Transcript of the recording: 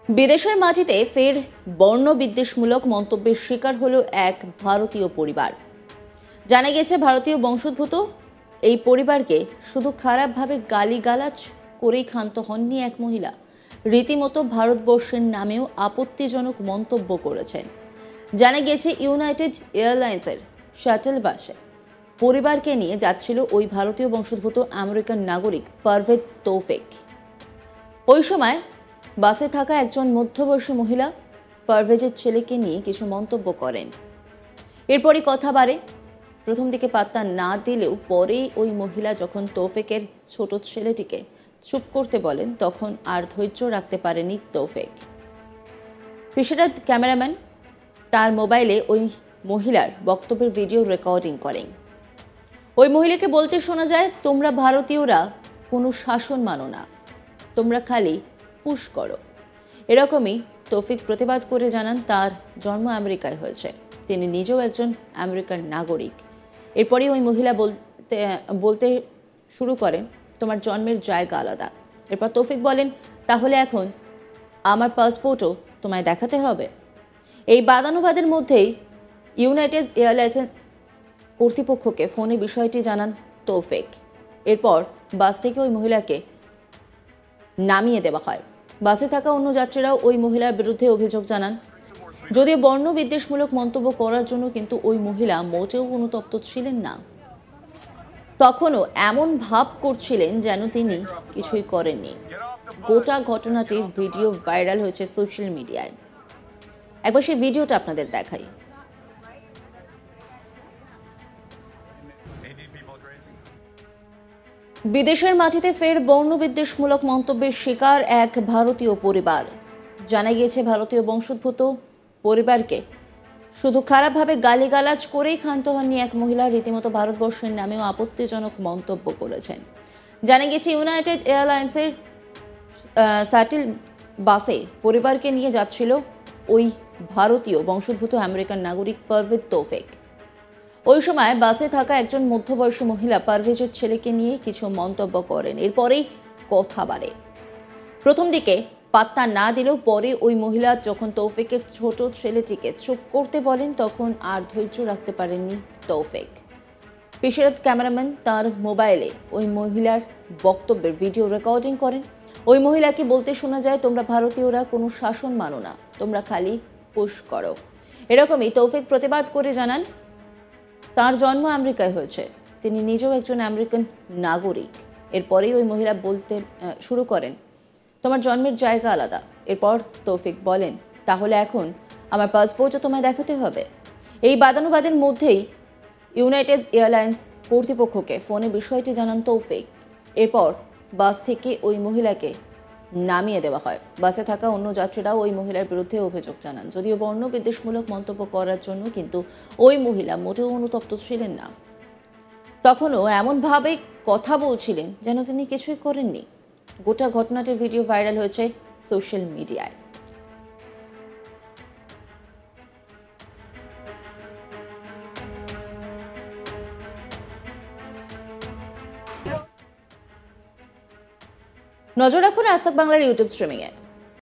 বিদেশের মাটিতে ফের বর্ণবিদ্বেষমূলক মন্তব্যের শিকার হলো এক ভারতীয় পরিবার। জানা গেছে ভারতীয় বংশোদ্ভূত এই পরিবারকে শুধু খারাপভাবে গালিগালাজ করেই ক্ষান্ত হননি এক মহিলা, রীতিমতো ভারতবর্ষের নামেও আপত্তিজনক মন্তব্য করেছেন। জানা গেছে ইউনাইটেড এয়ারলাইন্সের শাটল বাসে পরিবারকে নিয়ে যাচ্ছিল ওই ভারতীয় বংশোদ্ভূত আমেরিকান নাগরিক পারভেজ তৌফিক। ওই সময় বাসে থাকা একজন মধ্যবয়সী মহিলা পারভেজের ছেলেকে নিয়ে কিছু মন্তব্য করেন। এরপরই কথা বাড়ে। প্রথম দিকে পাত্তা না দিলেও পরে ওই মহিলা যখন তৌফিকের ছোট ছেলেটিকে চুপ করতে বলেন, তখন আর ধৈর্য রাখতে পারেনি তৌফিক। পেশাদার ক্যামেরাম্যান তার মোবাইলে ওই মহিলার বক্তব্যের ভিডিও রেকর্ডিং করেন। ওই মহিলাকে বলতে শোনা যায়, তোমরা ভারতীয়রা কোনো শাসন মানো না, তোমরা খালি পুশ করো। এরকমই তৌফিক প্রতিবাদ করে জানান তার জন্ম আমেরিকায় হয়েছে, তিনি নিজেও একজন আমেরিকান নাগরিক। এরপরই ওই মহিলা বলতে শুরু করেন, তোমার জন্মের জায়গা আলাদা। এরপর তৌফিক বলেন, তাহলে এখন আমার পাসপোর্টও তোমায় দেখাতে হবে। এই বাদানুবাদের মধ্যেই ইউনাইটেড এয়ারলাইন্সের কর্তৃপক্ষকে ফোনে বিষয়টি জানান তৌফিক। এরপর বাস থেকে ওই মহিলাকে নামিয়ে দেওয়া হয়। বাসে থাকা অন্য যাত্রীরাও ওই মহিলার বিরুদ্ধে অভিযোগ জানান। যদিও বর্ণবিদ্বেষমূলক মন্তব্য করার জন্য কিন্তু ওই মহিলা মোটেও অনুতপ্ত ছিলেন না। তখনও এমন ভাব করছিলেন যেন তিনি কিছুই করেননি। গোটা ঘটনাটির ভিডিও ভাইরাল হয়েছে সোশ্যাল মিডিয়ায়। একবার সেই ভিডিওটা আপনাদের দেখাই। বিদেশের মাটিতে ফের বর্ণবিদ্বেষমূলক মন্তব্যের শিকার এক ভারতীয় পরিবার। জানা গিয়েছে ভারতীয় বংশোদ্ভূত পরিবারকে শুধু খারাপভাবে গালিগালাজ করেই ক্ষান্ত হননি এক মহিলা, রীতিমতো ভারতবর্ষের নামেও আপত্তিজনক মন্তব্য করেছেন। জানা গেছে ইউনাইটেড এয়ারলাইন্সের শাটল বাসে পরিবারকে নিয়ে যাচ্ছিল ওই ভারতীয় বংশোদ্ভূত আমেরিকান নাগরিক পারভেজ তৌফিক। ওই সময় বাসে থাকা একজন মধ্যবয়সী মহিলা পারভেজের ছেলেকে নিয়ে কিছু মন্তব্য করেন। এরপরেই কথা বাড়ে। প্রথম দিকে পাত্তা না দিলেও পরে ওই মহিলা যখন তৌফিকের ছোট ছেলেটিকে চুপ করতে বলেন, তখন আর ধৈর্য রাখতে পারেননি তৌফিক। পেশাদার ক্যামেরাম্যান তার মোবাইলে ওই মহিলার বক্তব্যের ভিডিও রেকর্ডিং করেন। ওই মহিলাকে বলতে শোনা যায়, তোমরা ভারতীয়রা কোনো শাসন মানো না, তোমরা খালি পুশ করো। এরকমই তৌফিক প্রতিবাদ করে জানান, তার জন্ম আমেরিকায় হয়েছে, তিনি নিজেও একজন আমেরিকান নাগরিক। এরপরেই ওই মহিলা বলতে শুরু করেন, তোমার জন্মের জায়গা আলাদা। এরপর তৌফিক বলেন, তাহলে এখন আমার পাসপোর্টও তোমায় দেখাতে হবে। এই বাদানুবাদের মধ্যেই ইউনাইটেড এয়ারলাইন্স কর্তৃপক্ষকে ফোনে বিষয়টি জানান তৌফিক। এরপর বাস থেকে ওই মহিলাকে নামিয়ে দেওয়া হয়। বাসে থাকা অন্য যাত্রীরাও ওই মহিলার বিরুদ্ধে অভিযোগ জানান। যদিও বর্ণবিদ্বেষমূলক মন্তব্য করার জন্য কিন্তু ওই মহিলা মোটেও অনুতপ্ত ছিলেন না। তখনও এমনভাবে কথা বলছিলেন যেন তিনি কিছুই করেননি। গোটা ঘটনাটির ভিডিও ভাইরাল হয়েছে সোশ্যাল মিডিয়ায়। নজর রাখুন আজ তাক বাংলার ইউটিউব স্ট্রিমিংয়ে।